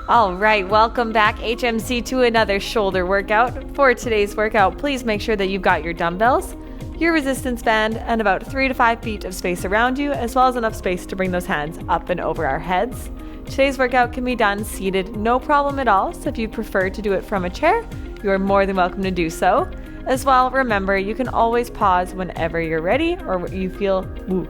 All right, welcome back HMC to another shoulder workout. For today's workout, please make sure that you've got your dumbbells, your resistance band, and about 3 to 5 feet of space around you, as well as enough space to bring those hands up and over our heads. Today's workout can be done seated, no problem at all. So if you prefer to do it from a chair, you are more than welcome to do so. As well, remember, you can always pause whenever you're ready or you feel woo.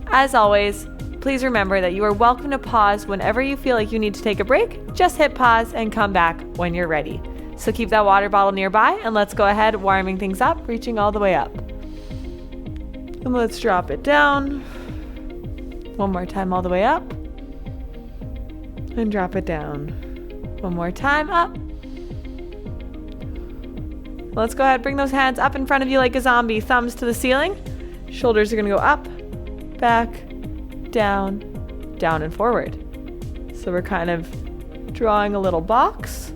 As always, please remember that you are welcome to pause whenever you feel like you need to take a break. Just hit pause and come back when you're ready. So keep that water bottle nearby and let's go ahead warming things up, reaching all the way up. And let's drop it down. One more time all the way up. And drop it down. One more time up. Let's go ahead, bring those hands up in front of you like a zombie, thumbs to the ceiling. Shoulders are gonna go up, back, down, down and forward. So we're kind of drawing a little box.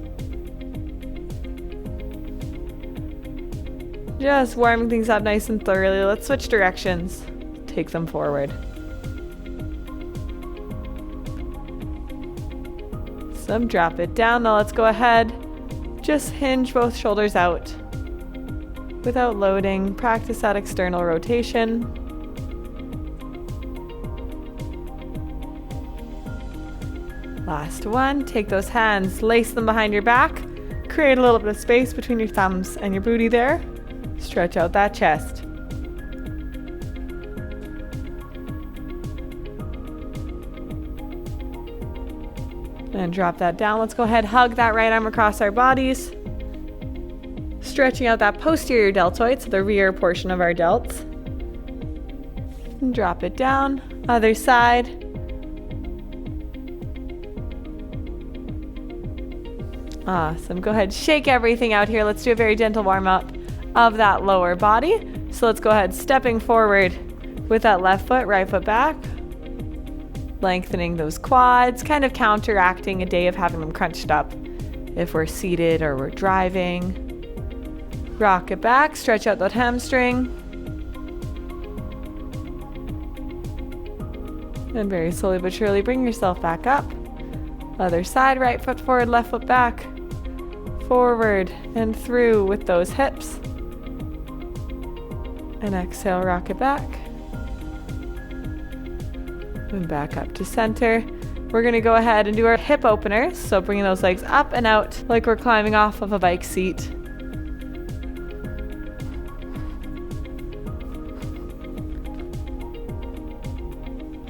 Just warming things up nice and thoroughly. Let's switch directions. Take them forward. So drop it down. Now let's go ahead. Just hinge both shoulders out without loading. Practice that external rotation. Last one, take those hands, lace them behind your back, create a little bit of space between your thumbs and your booty there. Stretch out that chest. And drop that down. Let's go ahead, hug that right arm across our bodies. Stretching out that posterior deltoid, so the rear portion of our delts. And drop it down. Other side. Awesome. Go ahead, shake everything out here. Let's do a very gentle warm up of that lower body. So let's go ahead, stepping forward with that left foot, right foot back. Lengthening those quads, kind of counteracting a day of having them crunched up if we're seated or we're driving. Rock it back, stretch out that hamstring. And very slowly but surely bring yourself back up. Other side, right foot forward, left foot back. Forward and through with those hips. And exhale, rock it back. And back up to center. We're going to go ahead and do our hip openers. So bringing those legs up and out like we're climbing off of a bike seat.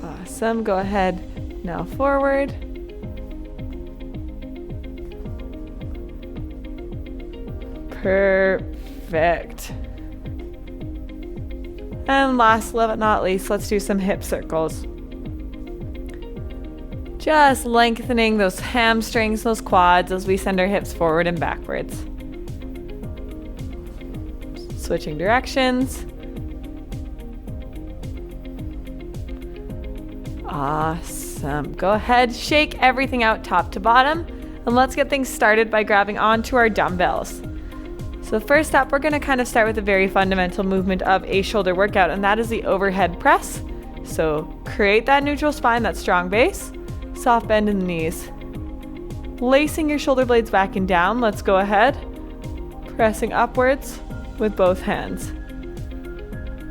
Awesome. Go ahead now forward. Perfect. And last but not least, let's do some hip circles. Just lengthening those hamstrings, those quads as we send our hips forward and backwards. Switching directions. Awesome. Go ahead, shake everything out top to bottom, and let's get things started by grabbing onto our dumbbells. So first up, we're going to kind of start with a very fundamental movement of a shoulder workout, and that is the overhead press. So create that neutral spine, that strong base, soft bend in the knees. Lacing your shoulder blades back and down, let's go ahead, pressing upwards with both hands.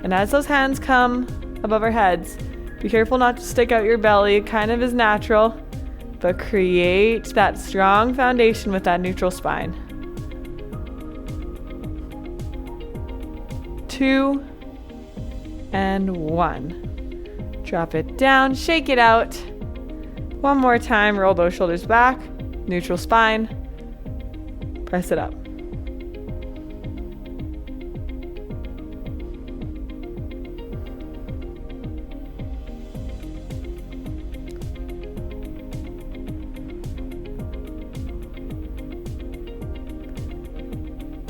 And as those hands come above our heads, be careful not to stick out your belly, it kind of is natural, but create that strong foundation with that neutral spine. 2 and 1. Drop it down, shake it out. One more time, roll those shoulders back, neutral spine, press it up.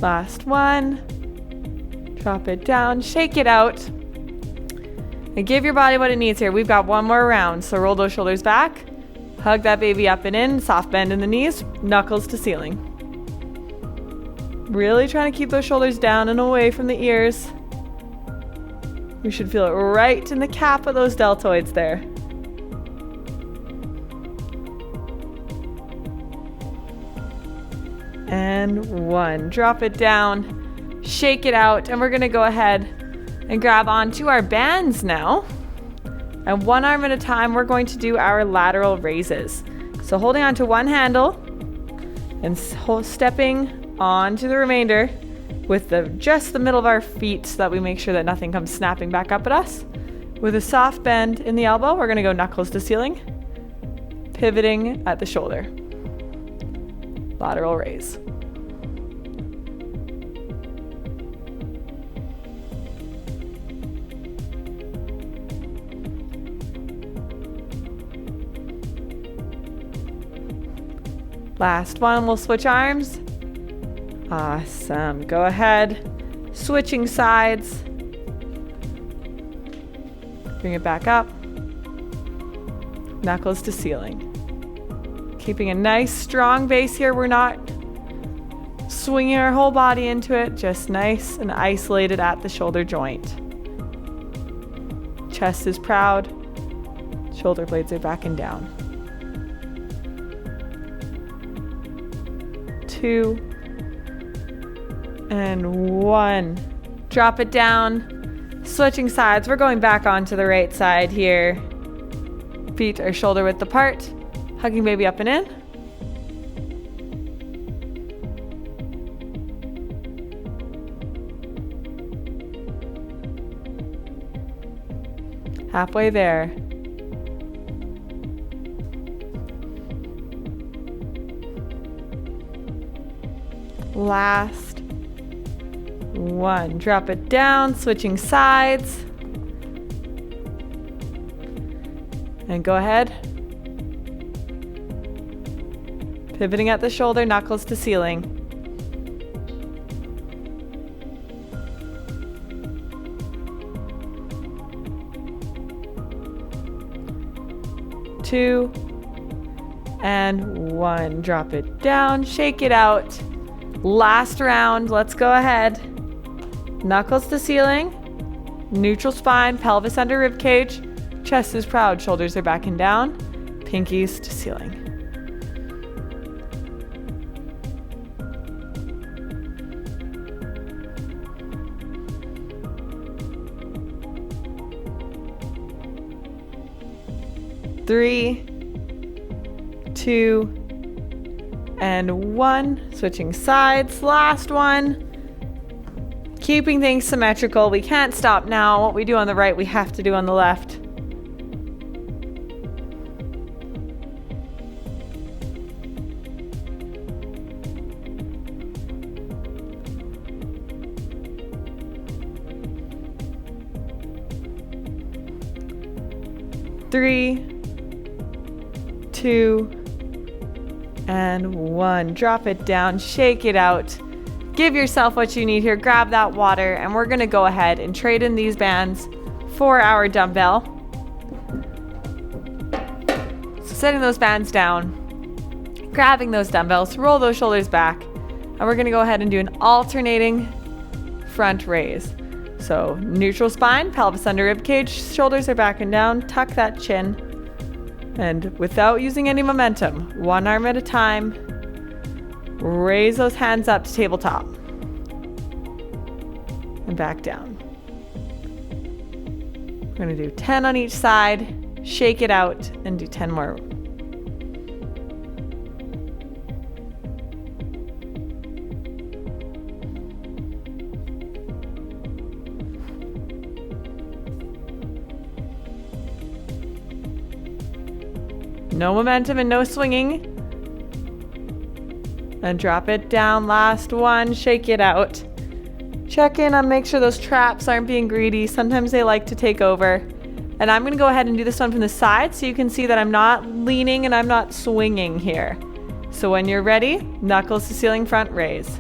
Last one. Drop it down, shake it out. And give your body what it needs here. We've got one more round, so roll those shoulders back. Hug that baby up and in, soft bend in the knees, knuckles to ceiling. Really trying to keep those shoulders down and away from the ears. We should feel it right in the cap of those deltoids there. And 1. Drop it down, shake it out, and we're gonna go ahead and grab onto our bands now. And one arm at a time, we're going to do our lateral raises. So holding onto one handle and stepping onto the remainder with just the middle of our feet so that we make sure that nothing comes snapping back up at us. With a soft bend in the elbow, we're gonna go knuckles to ceiling, pivoting at the shoulder. Lateral raise. Last one, we'll switch arms. Awesome. Go ahead. Switching sides. Bring it back up. Knuckles to ceiling. Keeping a nice strong base here. We're not swinging our whole body into it. Just nice and isolated at the shoulder joint. Chest is proud. Shoulder blades are back and down. 2 and 1. Drop it down. Switching sides. We're going back onto the right side here. Feet are shoulder width apart. Hugging baby up and in. Halfway there. Last one. Drop it down, switching sides. And go ahead. Pivoting at the shoulder, knuckles to ceiling. Two and 1. Drop it down, shake it out. Last round, let's go ahead. Knuckles to ceiling, neutral spine, pelvis under rib cage, chest is proud, shoulders are back and down, pinkies to ceiling. Three, 2, and 1. Switching sides. Last one. Keeping things symmetrical. We can't stop now. What we do on the right, we have to do on the left. Three, 2, and 1. Drop it down, shake it out. Give yourself what you need here. Grab that water, and we're gonna go ahead and trade in these bands for our dumbbell. So setting those bands down, grabbing those dumbbells, roll those shoulders back, and we're gonna go ahead and do an alternating front raise. So neutral spine, pelvis under rib cage, shoulders are back and down, tuck that chin, and without using any momentum, one arm at a time, raise those hands up to tabletop and back down. We're gonna do 10 on each side, shake it out, and do 10 more. No momentum and no swinging. And drop it down. Last one. Shake it out. Check in on make sure those traps aren't being greedy. Sometimes they like to take over. And I'm going to go ahead and do this one from the side so you can see that I'm not leaning and I'm not swinging here. So when you're ready, knuckles to ceiling front raise.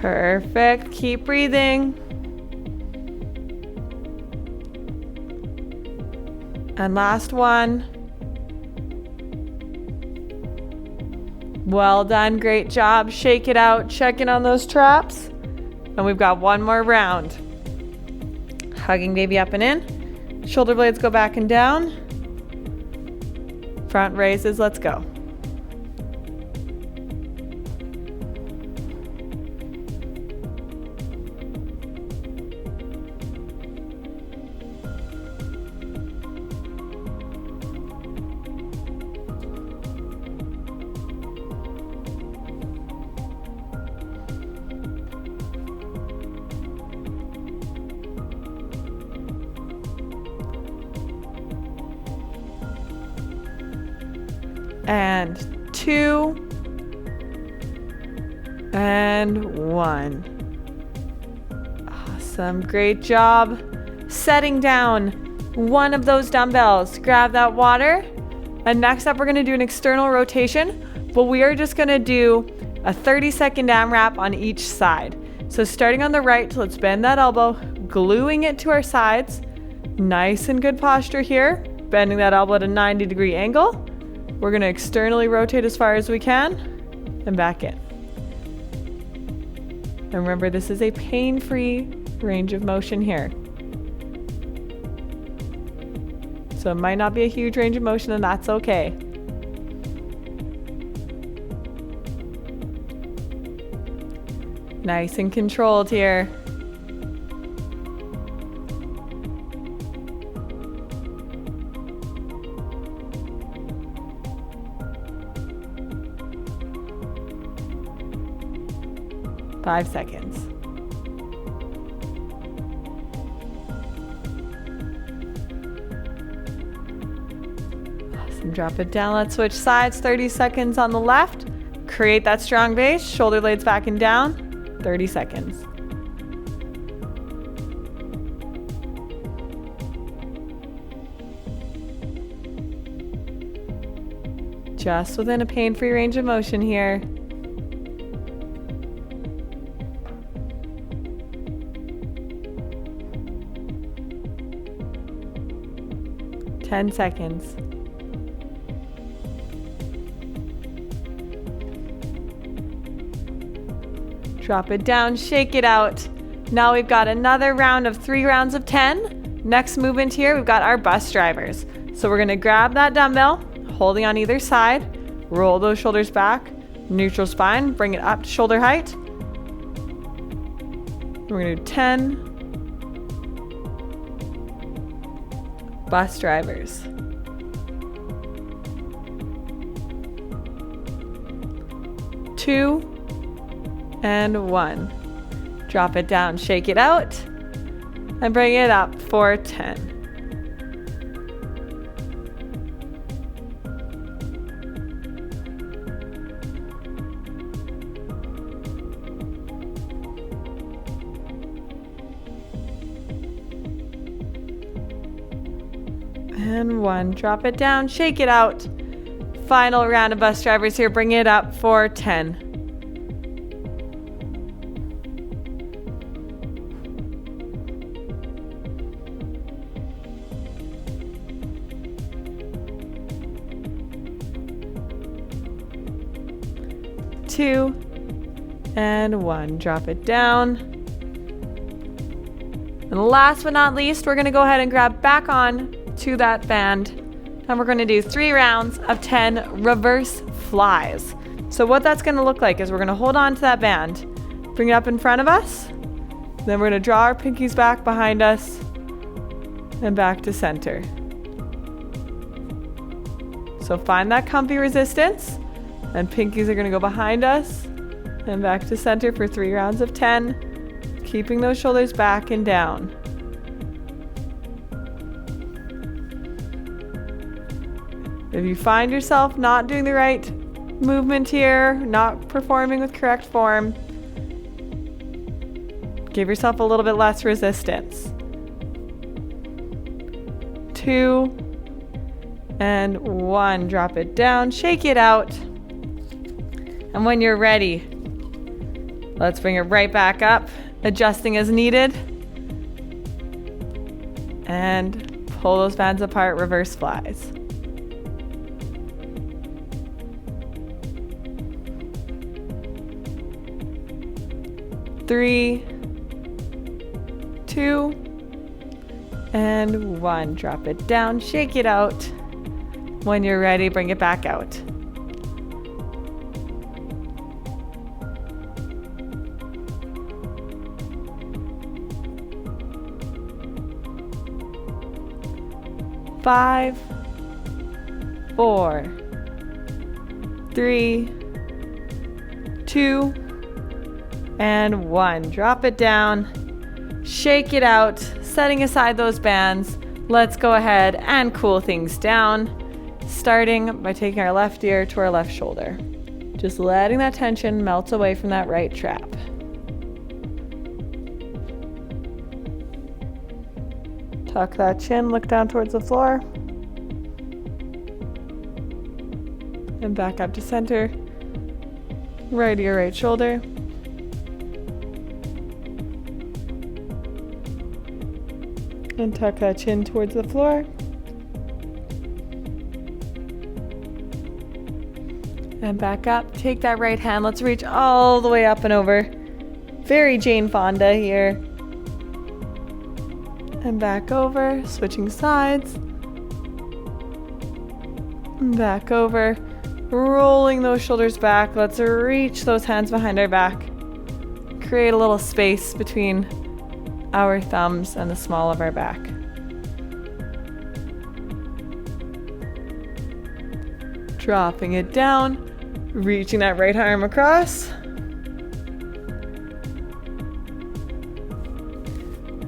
Perfect. Keep breathing. And last one. Well done. Great job. Shake it out. Check in on those traps. And we've got one more round. Hugging baby up and in. Shoulder blades go back and down. Front raises. Let's go. And 2 and 1. Awesome. Great job. Setting down one of those dumbbells. Grab that water. And next up, we're going to do an external rotation, but we are just going to do a 30-second AMRAP on each side. So starting on the right, let's bend that elbow, gluing it to our sides. Nice and good posture here. Bending that elbow at a 90-degree angle. We're going to externally rotate as far as we can and back in. And remember, this is a pain-free range of motion here. So it might not be a huge range of motion, and that's okay. Nice and controlled here. Five seconds. Awesome. Drop it down. Let's switch sides. 30 seconds on the left. Create that strong base. Shoulder blades back and down. 30 seconds. Just within a pain-free range of motion here. Ten seconds. Drop it down, shake it out. Now we've got another round of 3 rounds of 10. Next movement here, we've got our bus drivers. So we're gonna grab that dumbbell, holding on either side, roll those shoulders back, neutral spine, bring it up to shoulder height. We're gonna do 10 bus drivers. 2 and 1. Drop it down, shake it out, and bring it up for 10. And 1. Drop it down, shake it out. Final round of bus drivers here. Bring it up for 10. Two and 1. Drop it down. And last but not least, we're going to go ahead and grab back on to that band. And we're going to do 3 rounds of 10 reverse flies. So what that's going to look like is we're going to hold on to that band, bring it up in front of us, then we're going to draw our pinkies back behind us and back to center. So find that comfy resistance, and pinkies are going to go behind us and back to center for 3 rounds of 10, keeping those shoulders back and down. If you find yourself not doing the right movement here, not performing with correct form, give yourself a little bit less resistance. 2 and 1. Drop it down, shake it out. And when you're ready, Let's bring it right back up, adjusting as needed. And pull those bands apart, reverse flies. 3, 2, and 1. Drop it down, shake it out. When you're ready, bring it back out. Five, 4, 3, 2, and 1. Drop it down, shake it out, setting aside those bands. Let's go ahead and cool things down, starting by taking our left ear to our left shoulder. Just letting that tension melt away from that right trap. Tuck that chin, look down towards the floor. And back up to center. Right ear, right shoulder. And tuck that chin towards the floor. And back up. Take that right hand. Let's reach all the way up and over. Very Jane Fonda here. And back over, switching sides. And back over, rolling those shoulders back. Let's reach those hands behind our back. Create a little space between our thumbs and the small of our back. Dropping it down, reaching that right arm across.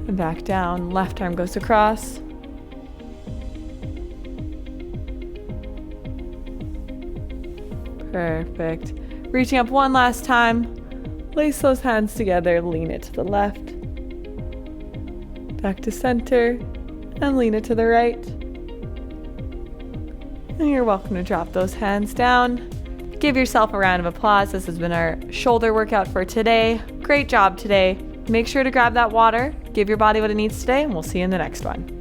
And back down, left arm goes across. Perfect. Reaching up one last time, lace those hands together, lean it to the left. Back to center, and lean it to the right. And you're welcome to drop those hands down. Give yourself a round of applause. This has been our shoulder workout for today. Great job today. Make sure to grab that water, give your body what it needs today, and we'll see you in the next one.